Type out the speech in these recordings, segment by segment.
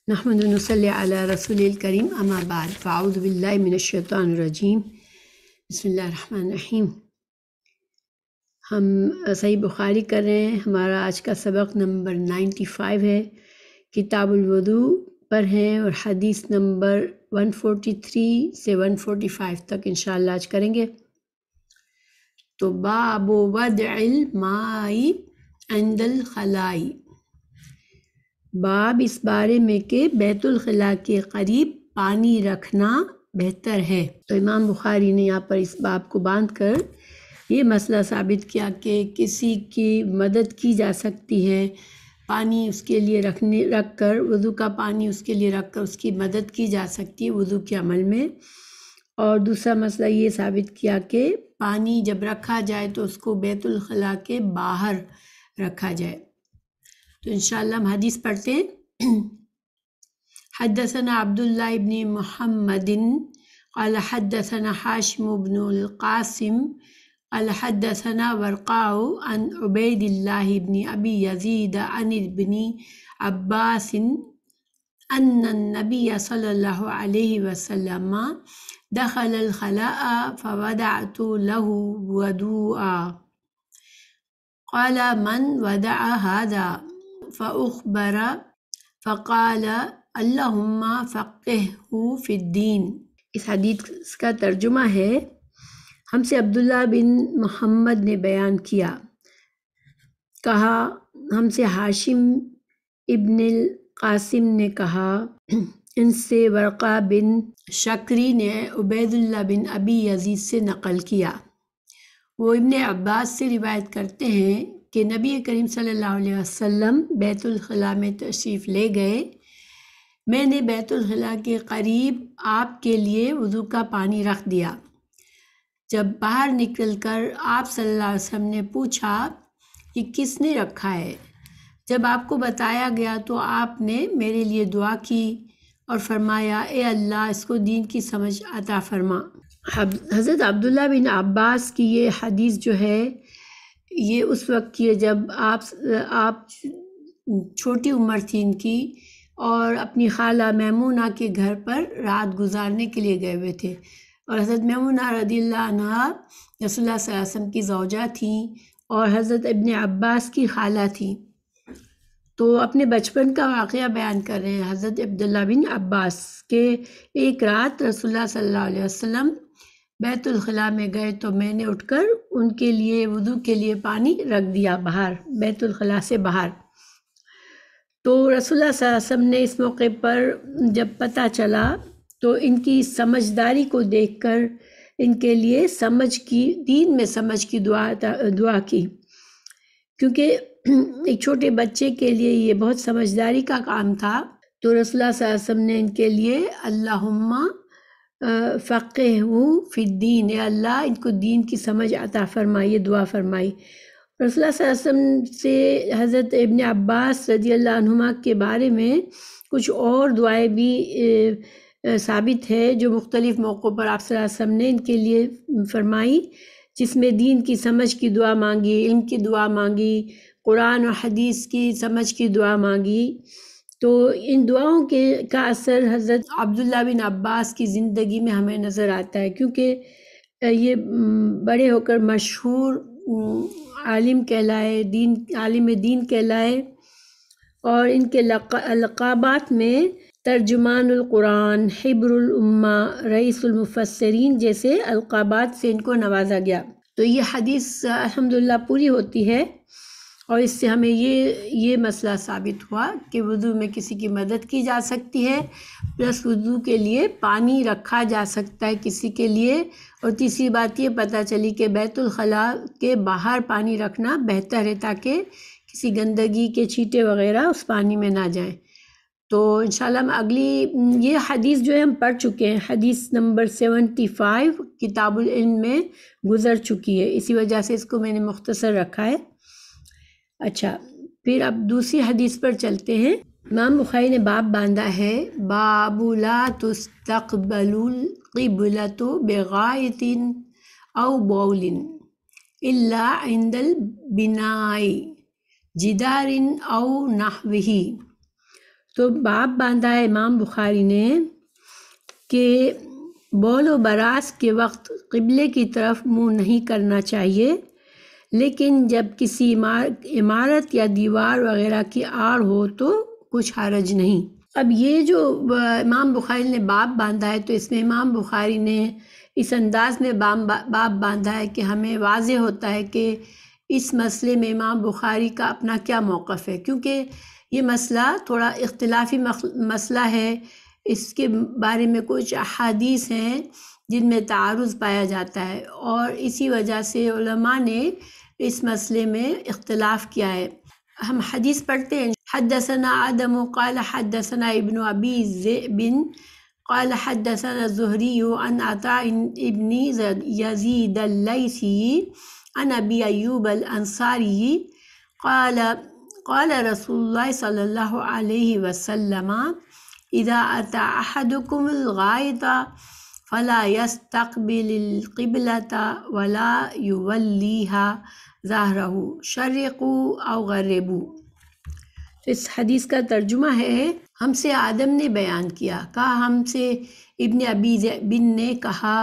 نحمد و نصلی علی رسول الکریم اما بعد فاعوذ باللہ من الشیطان الرجیم بسم اللہ الرحمن الرحیم۔ ہم صحیح بخاری کر رہے ہیں، ہمارا آج کا سبق نمبر 95 ہے، کتاب الوضو پر ہیں اور حدیث نمبر 143 سے 145 تک انشاءاللہ آج کریں گے۔ تو باب وضع الماء عند الخلاء، باب اس بارے میں کہ بیت الخلاء کے قریب پانی رکھنا بہتر ہے۔ تو امام بخاری نے یہاں پر اس باب کو باندھ کر یہ مسئلہ ثابت کیا کہ کسی کی مدد کی جا سکتی ہے، پانی اس کے لیے رکھ کر، وضو کا پانی اس کے لیے رکھ کر اس کی مدد کی جا سکتی ہے وضو کے عمل میں۔ اور دوسرا مسئلہ یہ ثابت کیا کہ پانی جب رکھا جائے تو اس کو بیت الخلاء کے باہر رکھا جائے۔ تو انشاءاللہ ہم حدیث پڑھتے ہیں۔ حدثنا عبداللہ ابن محمد قال حدثنا حاشم بن القاسم قال حدثنا ورقاء عن عبید اللہ بن ابی یزید عن ابن عباس ان النبی صلی اللہ علیہ وسلم دخل الخلاء فوضعت له وضوءا قال من وضع هذا فأخبر فقال اللہم فقہہ فی الدین۔ اس حدیث کا ترجمہ ہے، ہم سے عبداللہ بن محمد نے بیان کیا، کہا ہم سے ہاشم ابن القاسم نے کہا، ان سے ورقہ بن شکری نے عبید اللہ بن ابی یزید سے نقل کیا، وہ ابن عباس سے روایت کرتے ہیں کہ نبی کریم صلی اللہ علیہ وسلم بیت الخلاء میں تشریف لے گئے، میں نے بیت الخلاء کے قریب آپ کے لیے وضو کا پانی رکھ دیا۔ جب باہر نکل کر آپ صلی اللہ علیہ وسلم نے پوچھا کہ کس نے رکھا ہے، جب آپ کو بتایا گیا تو آپ نے میرے لیے دعا کی اور فرمایا اے اللہ اس کو دین کی سمجھ عطا فرما۔ حضرت عبداللہ بن عباس کی یہ حدیث جو ہے یہ اس وقت کی ہے جب آپ چھوٹی عمر تھی ان کی، اور اپنی خالہ میمونہ کے گھر پر رات گزارنے کے لیے گئے ہوئے تھے، اور حضرت میمونہ رضی اللہ عنہا رسول اللہ صلی اللہ علیہ وسلم کی زوجہ تھیں اور حضرت ابن عباس کی خالہ تھیں۔ تو اپنے بچپن کا واقعہ بیان کر رہے ہیں حضرت عبداللہ بن عباس کہ ایک رات رسول اللہ صلی اللہ علیہ وسلم بیت الخلاء میں گئے تو میں نے اٹھ کر ان کے لیے وضو کے لیے پانی رکھ دیا باہر، بیت الخلاء سے باہر۔ تو رسول اللہ صلی اللہ علیہ وسلم نے اس موقع پر جب پتہ چلا تو ان کی سمجھداری کو دیکھ کر ان کے لیے دین میں سمجھ کی دعا کی، کیونکہ ایک چھوٹے بچے کے لیے یہ بہت سمجھداری کا کام تھا۔ تو رسول اللہ صلی اللہ علیہ وسلم نے ان کے لیے اللہم فقہہ فی الدین، اے اللہ ان کو دین کی سمجھ عطا فرمائی، یہ دعا فرمائی۔ رسول اللہ صلی اللہ علیہ وسلم سے حضرت ابن عباس رضی اللہ عنہما کے بارے میں کچھ اور دعائیں بھی ثابت ہے جو مختلف موقعوں پر آپ صلی اللہ علیہ وسلم نے ان کے لیے فرمائی، جس میں دین کی سمجھ کی دعا مانگی، علم کی دعا مانگی، قرآن اور حدیث کی سمجھ کی دعا مانگی۔ تو ان دعاؤں کا اثر حضرت عبداللہ بن عباس کی زندگی میں ہمیں نظر آتا ہے، کیونکہ یہ بڑے ہو کر مشہور عالم کہلائے، عالم دین کہلائے، اور ان کے القابات میں ترجمان القرآن، حبر الامہ، رئیس المفسرین جیسے القابات سے ان کو نوازا گیا۔ تو یہ حدیث الحمدللہ پوری ہوتی ہے، اور اس سے ہمیں یہ مسئلہ ثابت ہوا کہ وضو میں کسی کی مدد کی جا سکتی ہے، پلس وضو کے لیے پانی رکھا جا سکتا ہے کسی کے لیے، اور تیسری بات یہ پتہ چلی کہ بیت الخلاء کے باہر پانی رکھنا بہتر ہے تاکہ کسی گندگی کے چھینٹے وغیرہ اس پانی میں نہ جائیں۔ تو انشاءاللہ ہم اگلی یہ حدیث جو ہے ہم پڑھ چکے ہیں، حدیث نمبر 75 کتاب العلم میں گزر چکی ہے، اسی وجہ سے اس کو میں نے مختصر رکھا ہے۔ اچھا، پھر اب دوسری حدیث پر چلتے ہیں۔ امام بخاری نے باب باندھا ہے، باب لا تستقبل القبلۃ بغائط او بول الا عند البناء جدار او نحوہ۔ تو باب باندھا ہے امام بخاری نے کہ بول و براس کے وقت قبلے کی طرف منہ نہیں کرنا چاہیے، لیکن جب کسی عمارت یا دیوار وغیرہ کی آڑ ہو تو کچھ حرج نہیں۔ اب یہ جو امام بخاری نے باب باندھا ہے تو اس میں امام بخاری نے اس انداز میں باب باندھا ہے کہ ہمیں واضح ہوتا ہے کہ اس مسئلے میں امام بخاری کا اپنا کیا موقف ہے، کیونکہ یہ مسئلہ تھوڑا اختلافی مسئلہ ہے، اس کے بارے میں کچھ احادیث ہیں جن میں تعارض پایا جاتا ہے، اور اسی وجہ سے علماء نے اس مسئلے میں اختلاف کیا ہے۔ ہم حدیث پڑھتے ہیں، حدثنا آدم قال حدثنا ابن ابی ذئب قال حدثنا الزہری عن عطاء ابن یزید اللیثی عن ابی ایوب الانصاری قال قال رسول اللہ صلی اللہ علیہ وسلم اذا اتى احدكم الغائط فلا يستقبل القبلة ولا يوليها ظهره شرقوا او غربوا۔ تو اس حدیث کا ترجمہ ہے، ہم سے آدم نے بیان کیا، کہا ہم سے ابن ابی بن نے کہا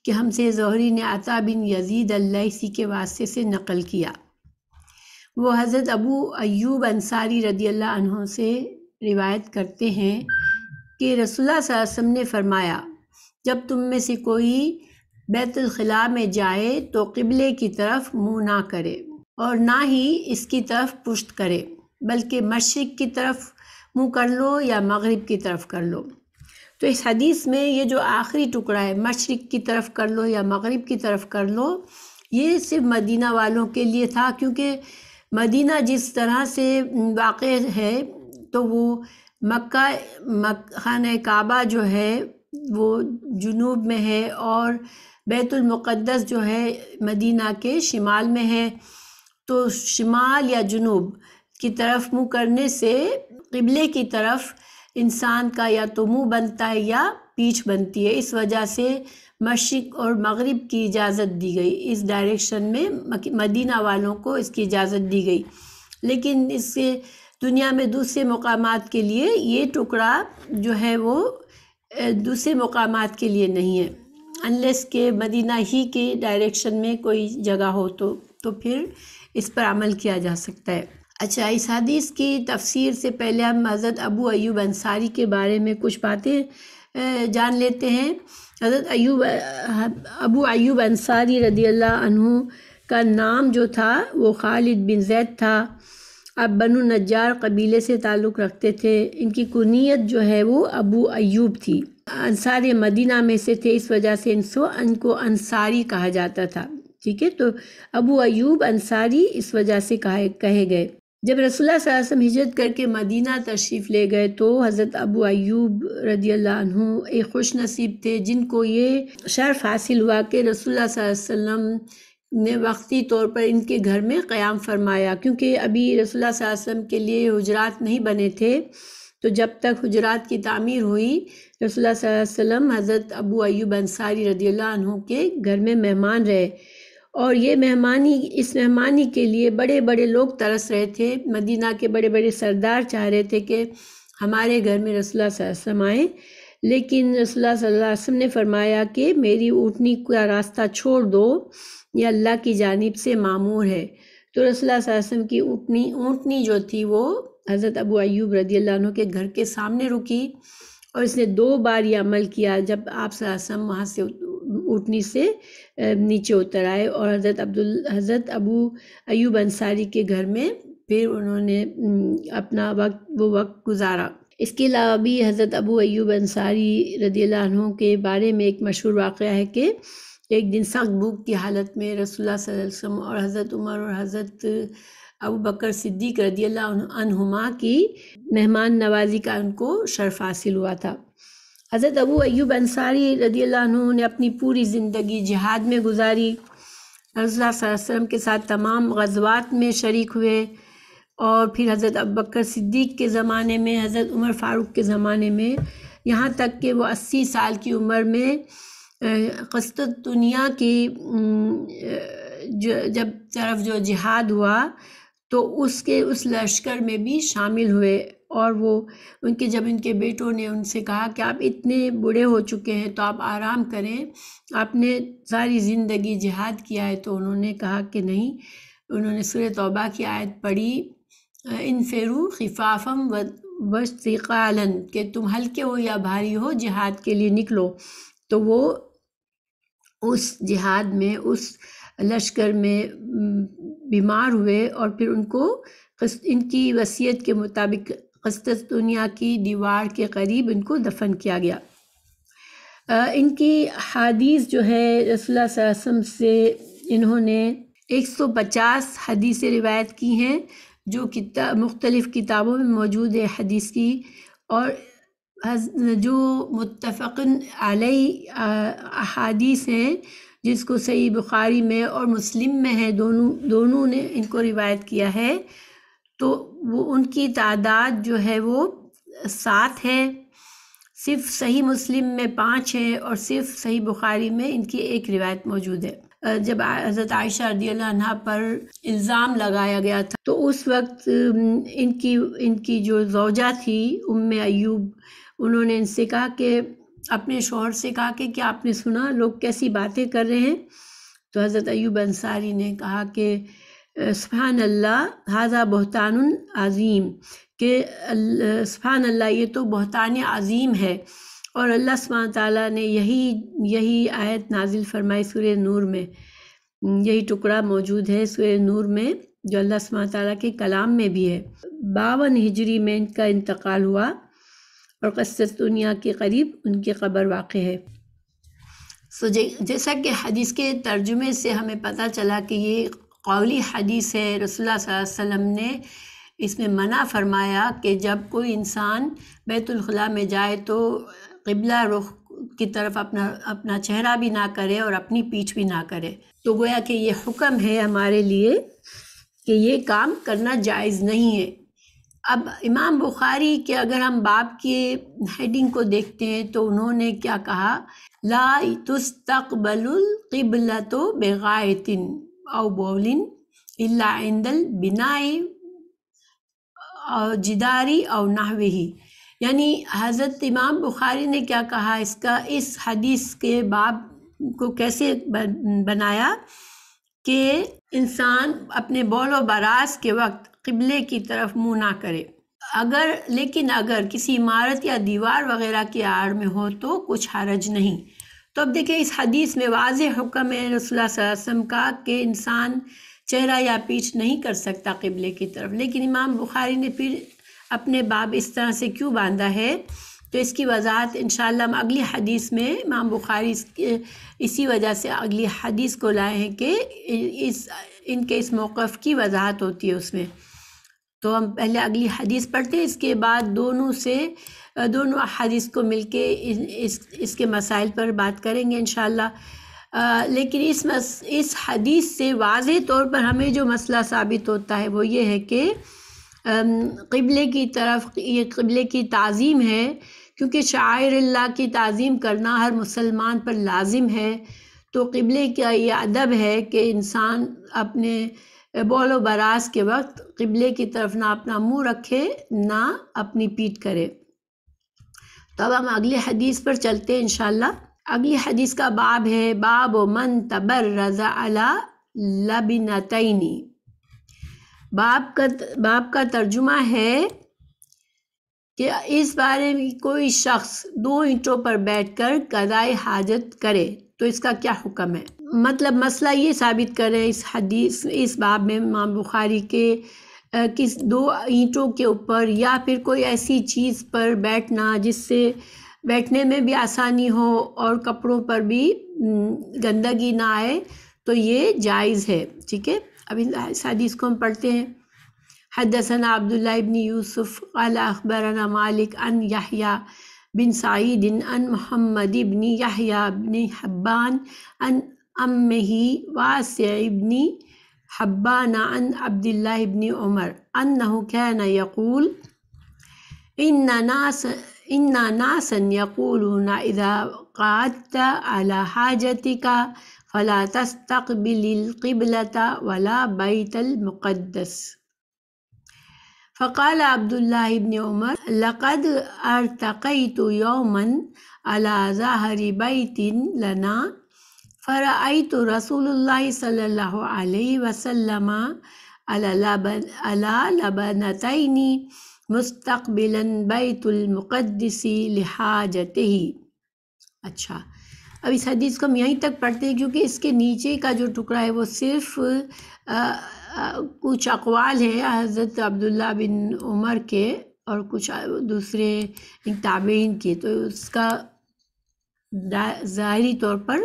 کہ ہم سے زہری نے عطا بن یزید اللیثی کے واسطے سے نقل کیا، وہ حضرت ابو ایوب انصاری رضی اللہ عنہ سے روایت کرتے ہیں کہ رسول اللہ صلی اللہ علیہ وسلم نے فرمایا، جب تم میں سے کوئی بیت الخلاء میں جائے تو قبلے کی طرف منہ نہ کرے اور نہ ہی اس کی طرف پشت کرے، بلکہ مشرق کی طرف منہ کر لو یا مغرب کی طرف کر لو۔ تو اس حدیث میں یہ جو آخری ٹکڑا ہے، مشرق کی طرف کر لو یا مغرب کی طرف کر لو، یہ صرف مدینہ والوں کے لیے تھا، کیونکہ مدینہ جس طرح سے واقع ہے تو وہ مکہ خانہ کعبہ جو ہے وہ جنوب میں ہے اور بیت المقدس جو ہے مدینہ کے شمال میں ہے، تو شمال یا جنوب کی طرف منہ کرنے سے قبلے کی طرف انسان کا یا تو منہ بنتا ہے یا پیٹھ بنتی ہے، اس وجہ سے مشرق اور مغرب کی اجازت دی گئی، اس ڈائریکشن میں مدینہ والوں کو اس کی اجازت دی گئی، لیکن اس سے دنیا میں دوسرے مقامات کے لیے یہ ٹکڑا جو ہے وہ دوسرے مقامات کے لیے نہیں ہے، انلیس کہ مدینہ ہی کے ڈائریکشن میں کوئی جگہ ہو تو پھر اس پر عمل کیا جا سکتا ہے۔ اچھا، اس حدیث کی تفسیر سے پہلے ہم حضرت ابو ایوب انصاری کے بارے میں کچھ باتیں جان لیتے ہیں۔ حضرت ابو ایوب انصاری رضی اللہ عنہ کا نام جو تھا وہ خالد بن زید تھا، اب بنو نجار قبیلے سے تعلق رکھتے تھے، ان کی کنیت جو ہے وہ ابو ایوب تھی، انصار مدینہ میں سے تھے، اس وجہ سے ان کو انصاری کہا جاتا تھا، ٹھیک ہے، تو ابو ایوب انصاری اس وجہ سے کہے گئے۔ جب رسول اللہ صلی اللہ علیہ وسلم ہجرت کر کے مدینہ تشریف لے گئے تو حضرت ابو ایوب رضی اللہ عنہ ایک خوش نصیب تھے جن کو یہ شرف حاصل ہوا کہ رسول اللہ صلی اللہ علیہ وسلم نے وقتی طور پر ان کے گھر میں قیام فرمایا، کیونکہ ابھی رسول اللہ صلی اللہ علیہ وسلم کے لیے حجرات نہیں بنے تھے، تو جب تک حجرات کی تعمیر ہوئی رسول اللہ صلی اللہ علیہ وسلم حضرت ابو ایوب انصاری رضی اللہ عنہ کے گھر میں مہمان رہے، اور یہ اس مہمانی کے لیے بڑے بڑے لوگ ترس رہے تھے، مدینہ کے بڑے بڑے سردار چاہ رہے تھے کہ ہمارے گھر میں رسول اللہ صلی اللہ علیہ وسلم آئیں، لیکن رسول اللہ صلی اللہ علیہ وسلم نے فرمایا کہ میری اونٹنی کا راستہ چھوڑ دو، یہ اللہ کی جانب سے مامور ہے، تو رسول اللہ صلی اللہ علیہ وسلم کی اونٹنی جو تھی وہ حضرت ابو ایوب رضی اللہ عنہ کے گھر کے سامنے رکی، اور اس نے 2 بار یہ عمل کیا جب آپ صلی اللہ علیہ وسلم وہاں سے اونٹنی سے نیچے اتر آئے، اور حضرت ابو ایوب انصاری کے گھر میں پھر انہوں نے اپنا وقت گزارا۔ اس کے علاوہ بھی حضرت ابو ایوب انصاری رضی اللہ عنہ کے بارے میں ایک مشہور واقعہ ہے کہ ایک دن سخت بھوک کی حالت میں رسول اللہ صلی اللہ علیہ وسلم اور حضرت عمر اور حضرت ابو بکر صدیق رضی اللہ عنہما کی مہمان نوازی کا ان کو شرف حاصل ہوا تھا۔ حضرت ابو ایوب انصاری رضی اللہ عنہ نے اپنی پوری زندگی جہاد میں گزاری، رسول اللہ صلی اللہ علیہ وسلم کے ساتھ تمام غزوات میں شریک ہوئے، اور پھر حضرت ابوبکر صدیق کے زمانے میں، حضرت عمر فاروق کے زمانے میں، یہاں تک کہ وہ 80 سال کی عمر میں قسطنطنیہ کی جب طرف جو جہاد ہوا تو اس لشکر میں بھی شامل ہوئے، اور وہ جب ان کے بیٹوں نے ان سے کہا کہ آپ اتنے بوڑھے ہو چکے ہیں تو آپ آرام کریں، آپ نے ساری زندگی جہاد کیا ہے، تو انہوں نے کہا کہ نہیں. انہوں نے سورہ توبہ کی آیت پڑھی، انفروا خفافا وثقالا، کہ تم ہلکے ہو یا بھاری ہو جہاد کے لیے نکلو. تو وہ اس جہاد میں، اس لشکر میں بیمار ہوئے، اور پھر ان کی وصیت کے مطابق قسطنطنیہ کی دیوار کے قریب ان کو دفن کیا گیا. ان کی حدیث جو ہے رسول اللہ صلی اللہ علیہ وسلم سے انہوں نے 150 حدیثیں روایت کی ہیں، جو مختلف کتابوں میں موجود ہے حدیث کی، اور جو متفقن علیہ احادیث ہیں، جس کو صحیح بخاری میں اور مسلم میں ہے، دونوں نے ان کو روایت کیا ہے. تو وہ ان کی تعداد جو ہے وہ 7 ہے. صرف صحیح مسلم میں 5 ہے، اور صرف صحیح بخاری میں ان کی ایک روایت موجود ہے. جب حضرت عائشہ رضی اللہ عنہا پر الزام لگایا گیا تھا، تو اس وقت ان کی جو زوجہ تھی ایوب، انہوں نے ان سے کہا کہ اپنے شوہر سے کہا کہ کیا آپ نے سنا لوگ کیسی باتیں کر رہے ہیں؟ تو حضرت ایوب انصاری نے کہا کہ سبحان اللہ ھذا بہتان عظیم، کہ سبحان اللہ یہ تو بہتان عظیم ہے. اور اللہ سبحانہ تعالیٰ نے یہی آیت نازل فرمائی سورہ نور میں. یہی ٹکڑا موجود ہے سورہ نور میں، جو اللہ سبحانہ تعالیٰ کے کلام میں بھی ہے. 52 ہجری میں ان کا انتقال ہوا، اور قسطنطنیہ کے قریب ان کی قبر واقع ہے. جیسا کہ حدیث کے ترجمے سے ہمیں پتہ چلا کہ یہ قولی حدیث ہے. رسول اللہ صلی اللہ علیہ وسلم نے اس میں منع فرمایا کہ جب کوئی انسان بیت الخلاء میں جائے تو قبلہ رخ کی طرف اپنا چہرہ بھی نہ کرے اور اپنی پیٹھ بھی نہ کرے. تو گویا کہ یہ حکم ہے ہمارے لیے کہ یہ کام کرنا جائز نہیں ہے. اب امام بخاری کے اگر ہم باب کے ہیڈنگ کو دیکھتے ہیں تو انہوں نے کیا کہا، لا تستقبل القبلۃ بغائط او بول الا عند البناء او جداری او نحوہ. یعنی حضرت امام بخاری نے کیا کہا، اس حدیث کے باب کو کیسے بنایا کہ انسان اپنے بول و براز کے وقت قبلے کی طرف منہ نہ کرے، لیکن اگر کسی عمارت یا دیوار وغیرہ کی آڑ میں ہو تو کچھ حرج نہیں. تو اب دیکھیں اس حدیث میں واضح حکم ہے رسول اللہ صلی اللہ علیہ وسلم کا کہ انسان چہرہ یا پیٹھ نہیں کر سکتا قبلے کی طرف. لیکن امام بخاری نے پھر اپنے باب اس طرح سے کیوں باندھا ہے، تو اس کی وضاحت انشاءاللہ ہم اگلی حدیث میں، امام بخاری اسی وجہ سے اگلی حدیث کو لائے ہیں کہ ان کے اس موقف کی وضاحت ہوتی ہے اس میں. تو ہم پہلے اگلی حدیث پڑھتے ہیں، اس کے بعد دونوں حدیث کو مل کے اس کے مسائل پر بات کریں گے انشاءاللہ. لیکن اس حدیث سے واضح طور پر ہمیں جو مسئلہ ثابت ہوتا ہے وہ یہ ہے کہ قبلے کی طرف، یہ قبلے کی تعظیم ہے، کیونکہ شعائر اللہ کی تعظیم کرنا ہر مسلمان پر لازم ہے. تو قبلے کا یہ ادب ہے کہ انسان اپنے بول و براز کے وقت قبلے کی طرف نہ اپنا منہ رکھے نہ اپنی پیٹھ کرے. تو اب ہم اگلی حدیث پر چلتے ہیں انشاءاللہ. اگلی حدیث کا باب ہے باب من تبرز علی لبنتین. باب کا ترجمہ ہے کہ اس بارے میں کوئی شخص 2 اینٹوں پر بیٹھ کر قضائے حاجت کرے تو اس کا کیا حکم ہے. مطلب مسئلہ یہ ثابت کرے اس باب میں امام بخاری کے کس 2 اینٹوں کے اوپر یا پھر کوئی ایسی چیز پر بیٹھنا جس سے بیٹھنے میں بھی آسانی ہو اور کپڑوں پر بھی گندگی نہ آئے، تو یہ جائز ہے. ٹھیک ہے، اب اس حدیث کو ہم پڑھتے ہیں. حدثنا عبداللہ ابن یوسف قال اخبرنا مالک عن یحییٰ بن سعید عن محمد ابن یحییٰ بن حبان عن امہ واسع ابن حبان عن عبداللہ ابن عمر انہ کان یقول ان ناسا یقولون اذا قعدت على حاجتك فلا تستقبل القبلة ولا بیت المقدس فقال عبداللہ ابن عمر لقد ارتقیت یوما علی ظہر بیت لنا فرأیت رسول اللہ صلی اللہ علیہ وسلم علی لبنتین مستقبلا بیت المقدس لحاجتہ. اچھا، اب اس حدیث کو ہم یہیں تک پڑھتے ہیں کیونکہ اس کے نیچے کا جو ٹکڑا ہے وہ صرف کچھ اقوال ہیں حضرت عبداللہ بن عمر کے اور کچھ دوسرے تابعین کے، تو اس کا ظاہری طور پر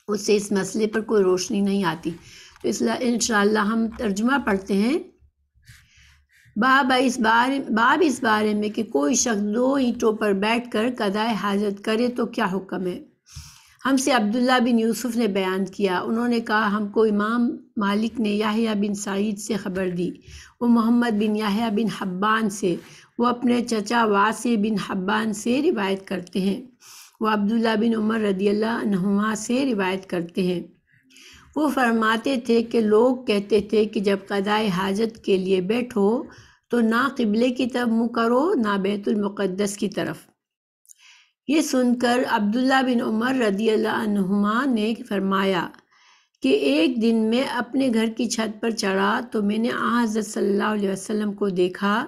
اس سے اس مسئلے پر کوئی روشنی نہیں آتی. تو اس لیے انشاءاللہ ہم ترجمہ پڑھتے ہیں. باب اس بارے میں کہ کوئی شخص 2 اینٹوں پر بیٹھ کر قضائے حاجت کرے تو کیا حکم ہے. ہم سے عبداللہ بن یوسف نے بیان کیا، انہوں نے کہا ہم کو امام مالک نے یحییٰ بن سعید سے خبر دی، وہ محمد بن یحییٰ بن حبان سے، وہ اپنے چچا واسع بن حبان سے روایت کرتے ہیں، وہ عبداللہ بن عمر رضی اللہ عنہما سے روایت کرتے ہیں. وہ فرماتے تھے کہ لوگ کہتے تھے کہ جب قضائے حاجت کے لیے بیٹھو تو نہ قبلے کی طرف منہ کرو نہ بیت المقدس کی طرف. یہ سن کر عبداللہ بن عمر رضی اللہ عنہما نے فرمایا کہ ایک دن میں اپنے گھر کی چھت پر چڑھا تو میں نے حضرت صلی اللہ علیہ وسلم کو دیکھا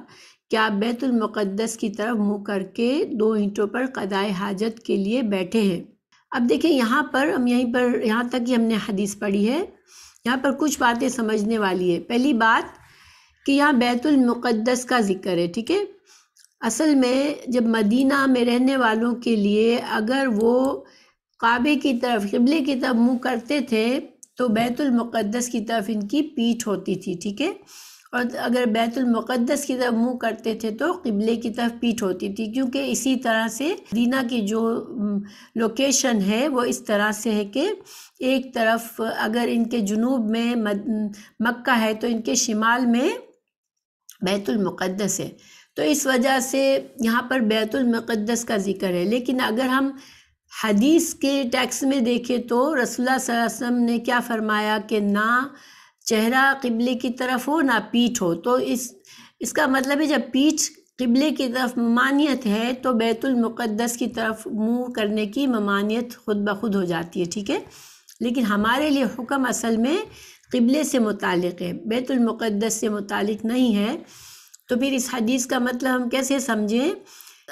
کہ آپ بیت المقدس کی طرف منہ کر کے 2 اینٹوں پر قضائے حاجت کے لیے بیٹھے ہیں. اب دیکھیں یہاں پر ہم یہاں تک ہی ہم نے حدیث پڑھی ہے. یہاں پر کچھ باتیں سمجھنے والی ہے. پہلی بات کہ یہاں بیت المقدس کا ذکر ہے، ٹھیک ہے. اصل میں جب مدینہ میں رہنے والوں کے لیے اگر وہ کعبے کی طرف قبلے کی طرف منہ کرتے تھے تو بیت المقدس کی طرف ان کی پیٹھ ہوتی تھی، ٹھیک ہے. اور اگر بیت المقدس کی طرف منہ کرتے تھے تو قبلے کی طرف پیٹھ ہوتی تھی، کیونکہ اسی طرح سے مدینہ کی جو لوکیشن ہے وہ اس طرح سے ہے کہ ایک طرف اگر ان کے جنوب میں مکہ ہے تو ان کے شمال میں بیت المقدس ہے، تو اس وجہ سے یہاں پر بیت المقدس کا ذکر ہے. لیکن اگر ہم حدیث کے ٹیکسٹ میں دیکھیں تو رسول اللہ صلی اللہ علیہ وسلم نے کیا فرمایا کہ نہ چہرہ قبلے کی طرف ہو نہ پیٹھ ہو. تو اس کا مطلب ہے جب پیٹھ قبلے کی طرف ممانعت ہے تو بیت المقدس کی طرف منہ کرنے کی ممانعت خود بخود ہو جاتی ہے، ٹھیک ہے. لیکن ہمارے لیے حکم اصل میں قبلے سے متعلق ہے، بیت المقدس سے متعلق نہیں ہے. تو پھر اس حدیث کا مطلب ہم کیسے سمجھیں.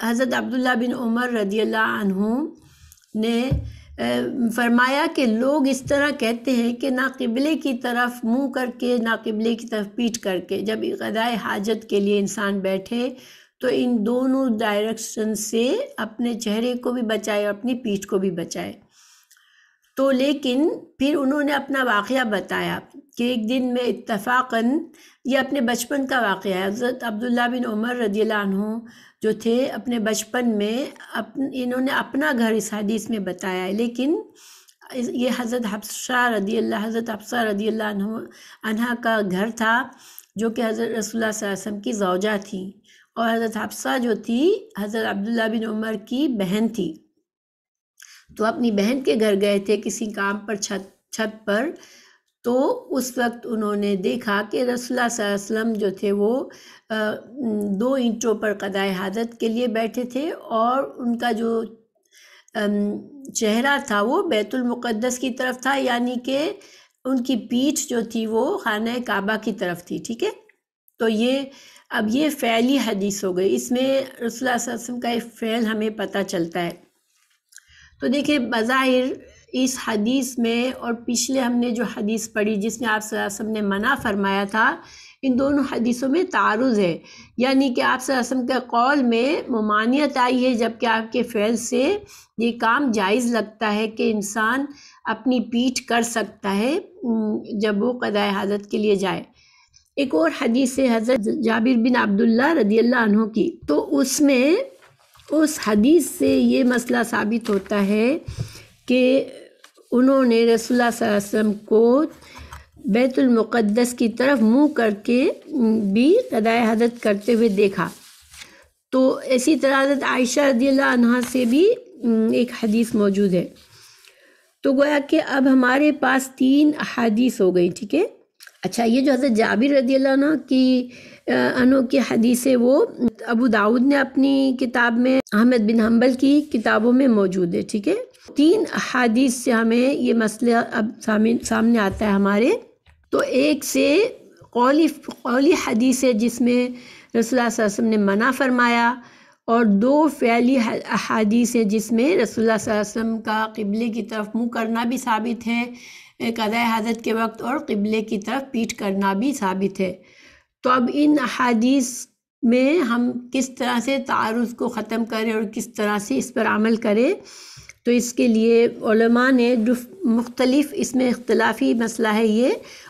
حضرت عبداللہ بن عمر رضی اللہ عنہ نے فرمایا کہ لوگ اس طرح کہتے ہیں کہ نہ قبلے کی طرف منہ کر کے نہ قبلے کی طرف پیٹھ کر کے جب قضائے حاجت کے لیے انسان بیٹھے تو ان دونوں ڈائریکشن سے اپنے چہرے کو بھی بچائے اور اپنی پیٹھ کو بھی بچائے. تو لیکن پھر انہوں نے اپنا واقعہ بتایا کہ ایک دن میں اتفاقاً، یہ اپنے بچپن کا واقعہ ہے. حضرت عبداللہ بن عمر رضی اللہ عنہ جو تھے اپنے بچپن میں انہوں نے اپنا گھر اس حدیث میں بتایا ہے، لیکن یہ حضرت حفصہ رضی اللہ عنہ کا گھر تھا جو کہ حضرت رسول اللہ صلی اللہ علیہ وسلم کی زوجہ تھی، اور حضرت حفصہ جو تھی حضرت عبداللہ بن عمر کی بہن تھی. تو اپنی بہن کے گھر گئے تھے کسی کام پر چھت پر. تو اس وقت انہوں نے دیکھا کہ رسول اللہ صلی اللہ علیہ وسلم جو تھے وہ 2 اینٹوں پر قضائے حاجت کے لیے بیٹھے تھے اور ان کا جو چہرہ تھا وہ بیت المقدس کی طرف تھا، یعنی کہ ان کی پیٹھ جو تھی وہ خانہ کعبہ کی طرف تھی، ٹھیک ہے. تو اب یہ فعلی حدیث ہو گئی، اس میں رسول اللہ صلی اللہ علیہ وسلم کا ایک فعل ہمیں پتہ چلتا ہے. تو دیکھیں بظاہر اس حدیث میں اور پچھلے ہم نے جو حدیث پڑھی جس میں آپ صلی اللہ علیہ وسلم نے منع فرمایا تھا، ان دونوں حدیثوں میں تعارض ہے. یعنی کہ آپ صلی اللہ علیہ وسلم کے قول میں ممانعت آئی ہے جبکہ آپ کے فعل سے یہ کام جائز لگتا ہے کہ انسان اپنی پیٹھ کر سکتا ہے جب وہ قضائے حاجت کے لیے جائے. ایک اور حدیث ہے حضرت جابر بن عبداللہ رضی اللہ عنہ کی، تو اس حدیث سے یہ مسئلہ ثابت ہوتا ہے کہ انہوں نے رسول اللہ صلی اللہ علیہ وسلم کو بیت المقدس کی طرف منہ کر کے بھی قضائے حاجت کرتے ہوئے دیکھا. تو اسی طرح حضرت عائشہ رضی اللہ عنہا سے بھی ایک حدیث موجود ہے. تو گویا کہ اب ہمارے پاس 3 احادیث ہو گئی، ٹھیک ہے. اچھا، یہ جو حضرت جابر رضی اللہ عنہ کی حدیث ہے وہ ابو داؤد نے اپنی کتاب میں، احمد بن حنبل کی کتابوں میں موجود ہے، ٹھیک ہے۔ 3 احادیث سے ہمیں یہ مسئلہ اب سامنے آتا ہے ہمارے۔ تو ایک سے قولی حدیث ہے جس میں رسول اللہ صلی اللہ علیہ وسلم نے منع فرمایا، اور 2 فعلی احادیث ہے جس میں رسول اللہ صلی اللہ علیہ وسلم کا قبلے کی طرف منہ کرنا بھی ثابت ہے قضاء حاجت کے وقت، اور قبلے کی طرف پیٹھ کرنا بھی ثابت ہے۔ تو اب ان احادیث میں ہم کس طرح سے تعارض کو ختم کریں اور کس طرح سے اس پر عمل کریں، تو اس کے لیے علماء نے مختلف، اس میں اختلافی مسئلہ ہے یہ،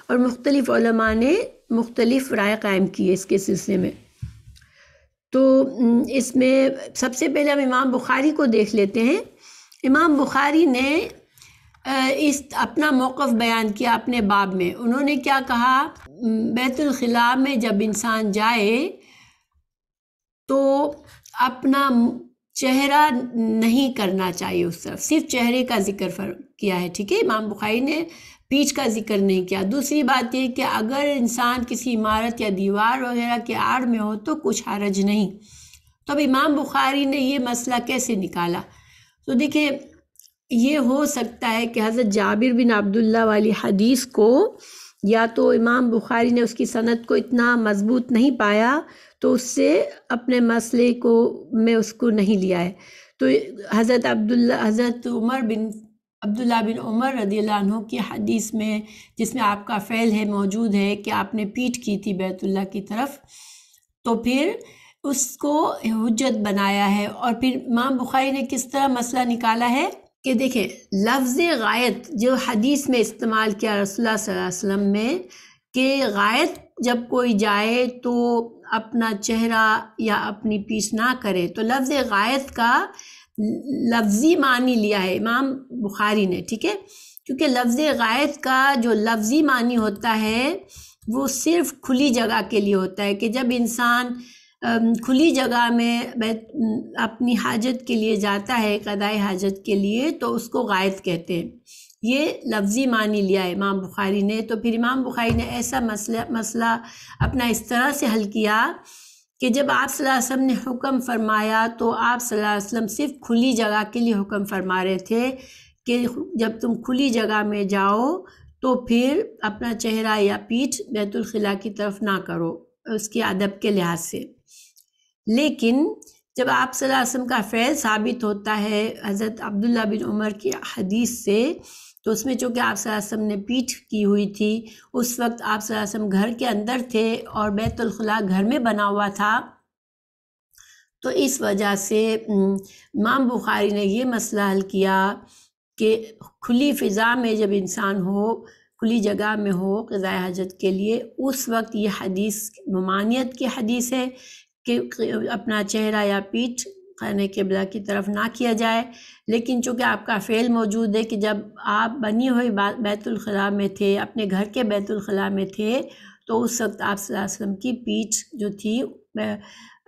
اور مختلف علماء نے مختلف رائے قائم کی ہے اس کے سلسلے میں۔ تو اس میں سب سے پہلے ہم امام بخاری کو دیکھ لیتے ہیں۔ امام بخاری نے اپنا موقف بیان کیا اپنے باب میں۔ انہوں نے کیا کہا، بیت الخلاء میں جب انسان جائے تو اپنا چہرہ نہیں کرنا چاہیے اس طرف، صرف چہرے کا ذکر کیا ہے، ٹھیک ہے۔ امام بخاری نے پیٹھ کا ذکر نہیں کیا۔ دوسری بات یہ کہ اگر انسان کسی عمارت یا دیوار وغیرہ کے آڑ میں ہو تو کچھ حرج نہیں۔ تو اب امام بخاری نے یہ مسئلہ کیسے نکالا؟ تو دیکھیں، یہ ہو سکتا ہے کہ حضرت جابر بن عبداللہ والی حدیث کو یا تو امام بخاری نے اس کی سند کو اتنا مضبوط نہیں پایا، تو اس سے اپنے مسئلے کو میں اس کو نہیں لیا ہے۔ تو حضرت عبداللہ بن عمر رضی اللہ عنہ کی حدیث میں، جس میں آپ کا فعل ہے موجود ہے کہ آپ نے پیٹھ کی تھی بیت اللہ کی طرف، تو پھر اس کو حجت بنایا ہے۔ اور پھر امام بخاری نے کس طرح مسئلہ نکالا ہے کہ دیکھیں، لفظ غائط جو حدیث میں استعمال کیا رسول اللہ صلی اللہ علیہ وسلم میں، کہ غائط جب کوئی جائے تو اپنا چہرہ یا اپنی پیٹھ نہ کرے، تو لفظ غائط کا لفظی معنی لیا ہے امام بخاری نے، ٹھیک ہے۔ کیونکہ لفظ غائط کا جو لفظی معنی ہوتا ہے وہ صرف کھلی جگہ کے لیے ہوتا ہے، کہ جب انسان کھلی جگہ میں اپنی حاجت کے لیے جاتا ہے، قضاء حاجت کے لیے، تو اس کو غائط کہتے ہیں۔ یہ لفظی معنی لیا ہے امام بخاری نے۔ تو پھر امام بخاری نے ایسا مسئلہ اپنا اس طرح سے حل کیا کہ جب آپ صلی اللہ علیہ وسلم نے حکم فرمایا تو آپ صلی اللہ علیہ وسلم صرف کھلی جگہ کے لیے حکم فرما رہے تھے کہ جب تم کھلی جگہ میں جاؤ تو پھر اپنا چہرہ یا پیٹھ بیت الخلاء کی طرف نہ کرو، اس کے ادب کے لحاظ سے۔ لیکن جب آپ صلی اللہ علیہ وسلم کا فعل ثابت ہوتا ہے حضرت عبداللہ بن عمر کی حدیث سے، تو اس میں چونکہ آپ صلی اللہ علیہ وسلم نے پیٹھ کی ہوئی تھی، اس وقت آپ صلی اللہ علیہ وسلم گھر کے اندر تھے اور بیت الخلاء گھر میں بنا ہوا تھا، تو اس وجہ سے امام بخاری نے یہ مسئلہ حل کیا کہ کھلی فضا میں جب انسان ہو، کھلی جگہ میں ہو قضاء حاجت کے لیے، اس وقت یہ حدیث ممانعت کی حدیث ہے کہ اپنا چہرہ یا پیٹھ خانہ قبلہ کی طرف نہ کیا جائے۔ لیکن چونکہ آپ کا فعل موجود ہے کہ جب آپ بنی ہوئی بیت الخلاء میں تھے، اپنے گھر کے بیت الخلاء میں تھے، تو اس وقت آپ صلی اللہ علیہ وسلم کی پیٹھ جو تھی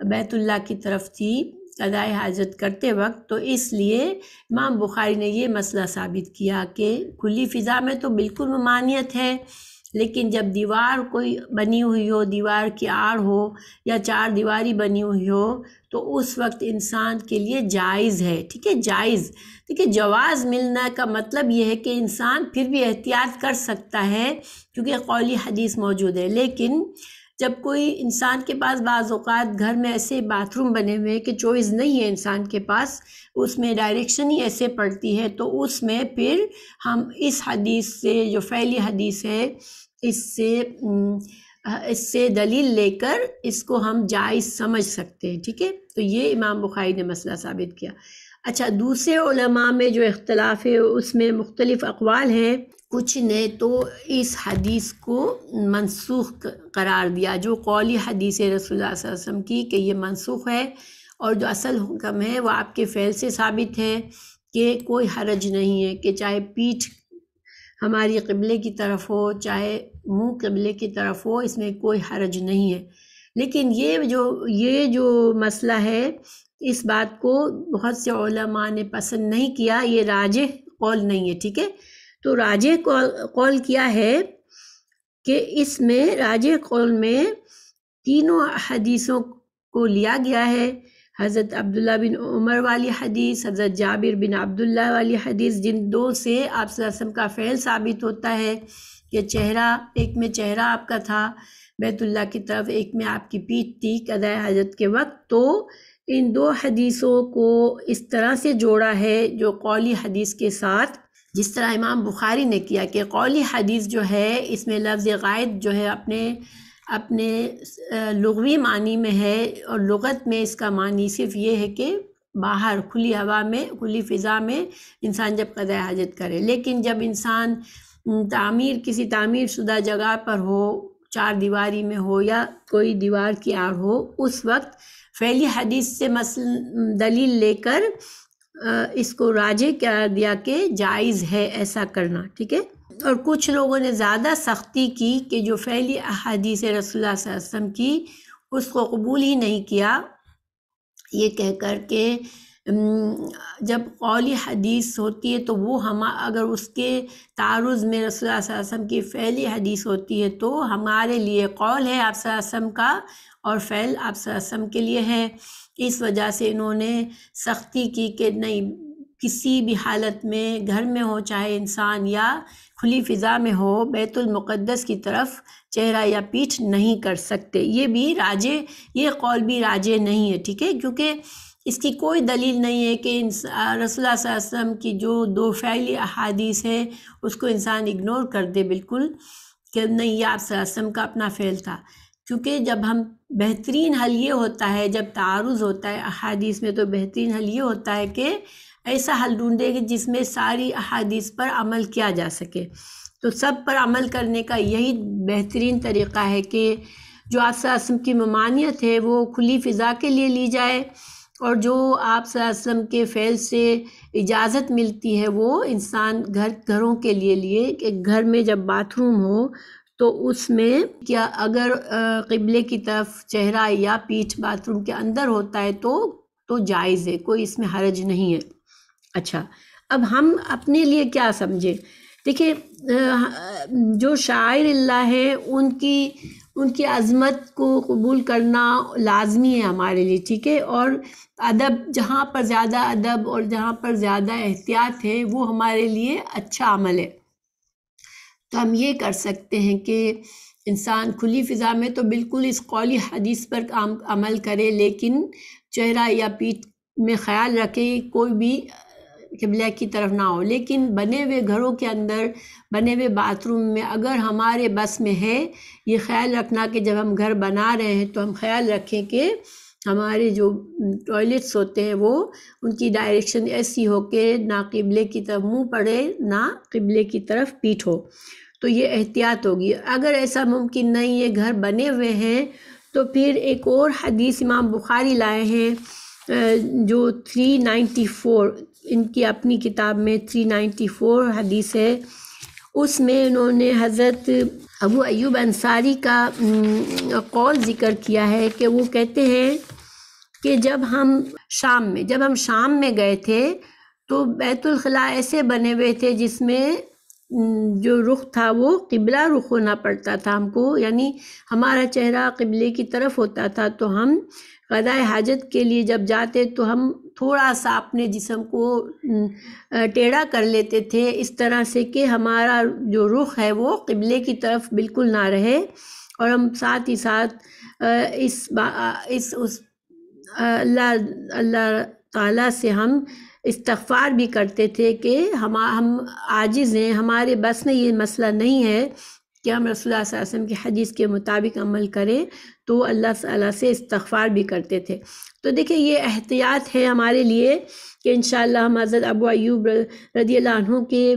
بیت اللہ کی طرف تھی قضاء حاجت کرتے وقت، تو اس لیے امام بخاری نے یہ مسئلہ ثابت کیا کہ کھلی فضا میں تو بالکل ممانعت ہے، لیکن جب دیوار کوئی بنی ہوئی ہو، دیوار کی آڑ ہو یا 4 دیواری بنی ہوئی ہو، تو اس وقت انسان کے لیے جائز ہے، ٹھیک ہے، جائز۔ دیکھیے، جواز ملنا کا مطلب یہ ہے کہ انسان پھر بھی احتیاط کر سکتا ہے کیونکہ قولی حدیث موجود ہے۔ لیکن جب کوئی انسان کے پاس بعض اوقات گھر میں ایسے باتھ روم بنے ہوئے کہ چوائس نہیں ہے انسان کے پاس، اس میں ڈائریکشن ہی ایسے پڑتی ہے، تو اس میں پھر ہم اس حدیث سے جو فعلی حدیث ہے اس سے دلیل لے کر اس کو ہم جائز سمجھ سکتے ہیں، ٹھیک ہے۔ تو یہ امام بخاری نے مسئلہ ثابت کیا۔ اچھا، دوسرے علماء میں جو اختلاف ہے اس میں مختلف اقوال ہیں۔ کچھ نے تو اس حدیث کو منسوخ قرار دیا، جو قولی حدیث رسول اللہ صلی اللہ علیہ وسلم کی، کہ یہ منسوخ ہے، اور جو اصل حکم ہے وہ آپ کے فعل سے ثابت ہے کہ کوئی حرج نہیں ہے کہ چاہے پیٹھ ہماری قبلے کی طرف ہو چاہے منہ قبلے کی طرف ہو، اس میں کوئی حرج نہیں ہے۔ لیکن یہ جو مسئلہ ہے، اس بات کو بہت سے علماء نے پسند نہیں کیا، یہ راجح قول نہیں ہے، ٹھیک ہے۔ تو راجح قول کیا ہے کہ اس میں راجح قول میں تینوں حدیثوں کو لیا گیا ہے، حضرت عبداللہ بن عمر والی حدیث، حضرت جابر بن عبداللہ والی حدیث، جن دو سے آپ صلی اللہ علیہ وسلم کا فعل ثابت ہوتا ہے کہ چہرہ، ایک میں چہرہ آپ کا تھا بیت اللہ کی طرف، ایک میں آپ کی پیٹھ تھی قضاء حاجت کے وقت. تو ان دو حدیثوں کو اس طرح سے جوڑا ہے جو قولی حدیث کے ساتھ، جس طرح امام بخاری نے کیا کہ قولی حدیث جو ہے اس میں لفظ غائط جو ہے اپنے لغوی معنی میں ہے، اور لغت میں اس کا معنی صرف یہ ہے کہ باہر کھلی ہوا میں، کھلی فضا میں انسان جب قضاء حاجت کرے. لیکن جب انسان کسی تعمیر شدہ جگہ پر ہو، چار دیواری میں ہو یا کوئی دیوار کی آڑ ہو، اس وقت فعلی حدیث سے دلیل لے کر اس کو راجح قرار دیا کہ جائز ہے ایسا کرنا. ٹھیک ہے. اور کچھ لوگوں نے زیادہ سختی کی کہ جو فعلی احادیث رسول اللہ صلی اللہ علیہ وسلم کی اس کو قبول ہی نہیں کیا، یہ کہہ کر کہ جب قولی حدیث ہوتی ہے تو وہ اگر اس کے تعارض میں رسول اللہ صلی اللہ علیہ وسلم کی فعلی حدیث ہوتی ہے تو ہمارے لیے قول ہے آپ صلی اللہ علیہ وسلم کا اور فعل آپ صلی اللہ علیہ وسلم کے لیے ہے. اس وجہ سے انہوں نے سختی کی کہ نہیں، کسی بھی حالت میں گھر میں ہو چاہے انسان یا کھلی فضا میں ہو، بیت المقدس کی طرف چہرہ یا پیٹھ نہیں کر سکتے. یہ قول بھی راجح نہیں ہے. ٹھیک ہے. کیونکہ اس کی کوئی دلیل نہیں ہے کہ رسول اللہ صلی اللہ علیہ وسلم کی جو دو فعلی احادیث ہے اس کو انسان اگنور کر دے بالکل کہ نہیں یہ آپ صلی اللہ علیہ وسلم کا اپنا فعل تھا. کیونکہ جب ہم بہترین حل یہ ہوتا ہے، جب تعارض ہوتا ہے احادیث میں تو بہترین حل یہ ہوتا ہے کہ ایسا حل ڈھونڈے کہ جس میں ساری احادیث پر عمل کیا جا سکے. تو سب پر عمل کرنے کا یہی بہترین طریقہ ہے کہ جو آپ صلی اللہ علیہ وسلم کی ممانعت ہے وہ کھلی فضا کے لیے لی جائے، اور جو آپ صلی اللہ علیہ وسلم کے فعل سے اجازت ملتی ہے وہ انسان گھروں کے لیے کہ گھر میں جب باتھ روم ہو تو اس میں کیا اگر قبلے کی طرف چہرہ یا پیٹھ باتھ روم کے اندر ہوتا ہے تو جائز ہے، کوئی اس میں حرج نہیں ہے. اچھا، اب ہم اپنے لیے کیا سمجھیں؟ دیکھیں، جو شاعر اللہ ہے ان کی عظمت کو قبول کرنا لازمی ہے ہمارے لیے. ٹھیک ہے. اور ادب، جہاں پر زیادہ ادب اور جہاں پر زیادہ احتیاط ہے وہ ہمارے لیے اچھا عمل ہے. تو ہم یہ کر سکتے ہیں کہ انسان کھلی فضا میں تو بالکل اس قولی حدیث پر عمل کرے، لیکن چہرہ یا پیٹھ میں خیال رکھے کوئی بھی قبلہ کی طرف نہ ہو. لیکن بنے ہوئے گھروں کے اندر، بنے ہوئے باتھ روم میں اگر ہمارے بس میں ہے یہ خیال رکھنا کہ جب ہم گھر بنا رہے ہیں تو ہم خیال رکھیں کہ ہمارے جو ٹوائلٹس ہوتے ہیں وہ ان کی ڈائریکشن ایسی ہو کہ نہ قبلے کی طرف منہ پڑے نہ قبلے کی طرف پیٹھ ہو. تو یہ احتیاط ہوگی. اگر ایسا ممکن نہیں ہے، گھر بنے ہوئے ہیں، تو پھر ایک اور حدیث امام بخاری لائے ہیں جو 394 ان کی اپنی کتاب میں 394 حدیث ہے. اس میں انہوں نے حضرت ابو ایوب انصاری کا قول ذکر کیا ہے کہ وہ کہتے ہیں کہ جب ہم شام میں گئے تھے تو بیت الخلاء ایسے بنے ہوئے تھے جس میں جو رخ تھا وہ قبلہ رخ ہونا پڑتا تھا ہم کو، یعنی ہمارا چہرہ قبلے کی طرف ہوتا تھا. تو ہم قضاء حاجت کے لیے جب جاتے تو ہم تھوڑا سا اپنے جسم کو ٹیڑھا کر لیتے تھے اس طرح سے کہ ہمارا جو رخ ہے وہ قبلے کی طرف بالکل نہ رہے، اور ہم ساتھ ہی ساتھ اللہ تعالیٰ سے ہم استغفار بھی کرتے تھے کہ ہم عاجز ہیں، ہمارے بس میں یہ مسئلہ نہیں ہے کہ ہم رسول اللہ صلی اللہ علیہ وسلم کی حدیث کے مطابق عمل کریں. تو اللہ تعالیٰ سے استغفار بھی کرتے تھے. تو دیکھیں یہ احتیاط ہے ہمارے لیے کہ انشاءاللہ ہم حضرت ابو ایوب رضی اللہ عنہ کے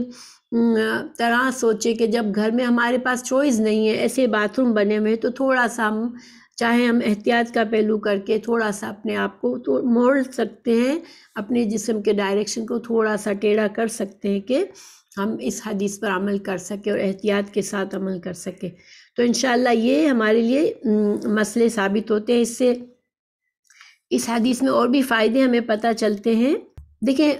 طرح سوچے کہ جب گھر میں ہمارے پاس چوائس نہیں ہے، ایسے باتھ روم بنے ہوئے، تو تھوڑا سا ہم احتیاط کا پہلو کر کے تھوڑا سا اپنے آپ کو موڑ سکتے ہیں، اپنے جسم کے ڈائریکشن کو تھوڑا سا ٹیڑھا کر سکتے ہیں کہ ہم اس حدیث پر عمل کر سکیں اور احتیاط کے ساتھ عمل کر سکیں. تو انشاءاللہ یہ ہمارے لیے مسئلے ثابت ہوتے ہیں. اس سے اس حدیث میں اور بھی فائدے ہمیں پتہ چلتے ہیں. دیکھیں،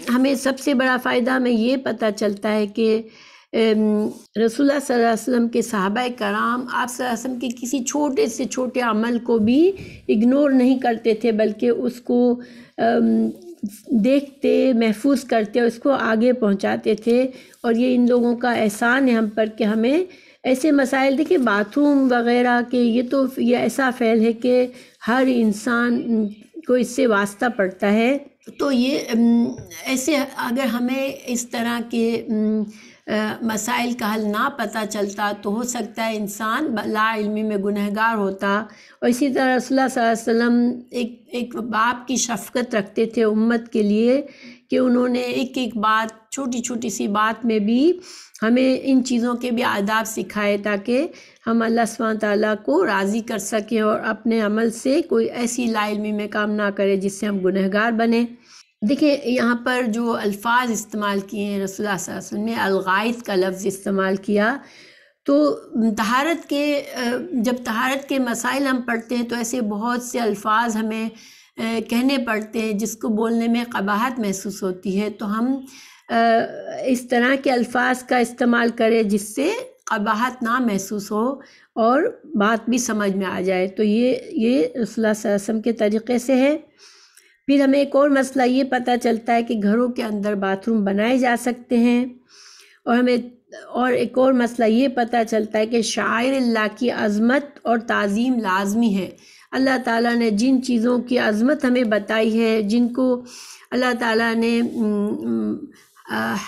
ہمیں سب سے بڑا فائدہ ہمیں یہ پتہ چلتا ہے کہ رسول اللہ صلی اللہ علیہ وسلم کے صحابہ کرام آپ صلی اللہ علیہ وسلم کے کسی چھوٹے سے چھوٹے عمل کو بھی اگنور نہیں کرتے تھے، بلکہ اس کو دیکھتے، محفوظ کرتے، اس کو آگے پہنچاتے تھے۔ اور یہ ان لوگوں کا احسان ہے ہم پر کہ ہمیں ایسے مسائل، دیکھیں باتھ روم وغیرہ کے، یہ ایسا فعل ہے کہ ہر انسان کو اس سے واسطہ پڑتا ہے۔ تو یہ ایسے اگر ہمیں اس طرح کے مسائل کا حل نہ پتہ چلتا تو ہو سکتا ہے انسان لا علمی میں گنہگار ہوتا۔ اور اسی طرح رسول اللہ صلی اللہ علیہ وسلم ایک باپ کی شفقت رکھتے تھے امت کے لیے، کہ انہوں نے ایک ایک بات، چھوٹی چھوٹی سی بات میں بھی ہمیں ان چیزوں کے بھی آداب سکھائے، تاکہ ہم اللہ سبحانہ تعالیٰ کو راضی کر سکیں اور اپنے عمل سے کوئی ایسی لا علمی میں کام نہ کرے جس سے ہم گنہگار بنیں۔ دیکھیں یہاں پر جو الفاظ استعمال کیے ہیں رسول اللہ صلی اللہ علیہ وسلم نے، الغائط کا لفظ استعمال کیا، تو جب طہارت کے مسائل ہم پڑھتے ہیں تو ایسے بہت سے الفاظ ہمیں کہنے پڑتے ہیں جس کو بولنے میں قباحت محسوس ہوتی ہے، تو ہم اس طرح کے الفاظ کا استعمال کریں جس سے قباحت نہ محسوس ہو اور بات بھی سمجھ میں آ جائے۔ تو یہ رسول اللہ صلی اللہ علیہ وسلم کے طریقے سے ہے۔ پھر ہمیں ایک اور مسئلہ یہ پتہ چلتا ہے کہ گھروں کے اندر باتھ روم بنائے جا سکتے ہیں، اور ایک اور مسئلہ یہ پتہ چلتا ہے کہ شعائر اللہ کی عظمت اور تعظیم لازمی ہے۔ اللہ تعالیٰ نے جن چیزوں کی عظمت ہمیں بتائی ہے، جن کو اللہ تعالیٰ نے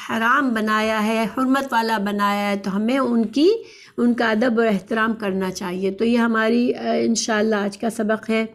حرام بنایا ہے، حرمت والا بنایا ہے، تو ہمیں ان کا ادب اور احترام کرنا چاہیے۔ تو یہ ہماری انشاءاللہ آج کا سبق ہے۔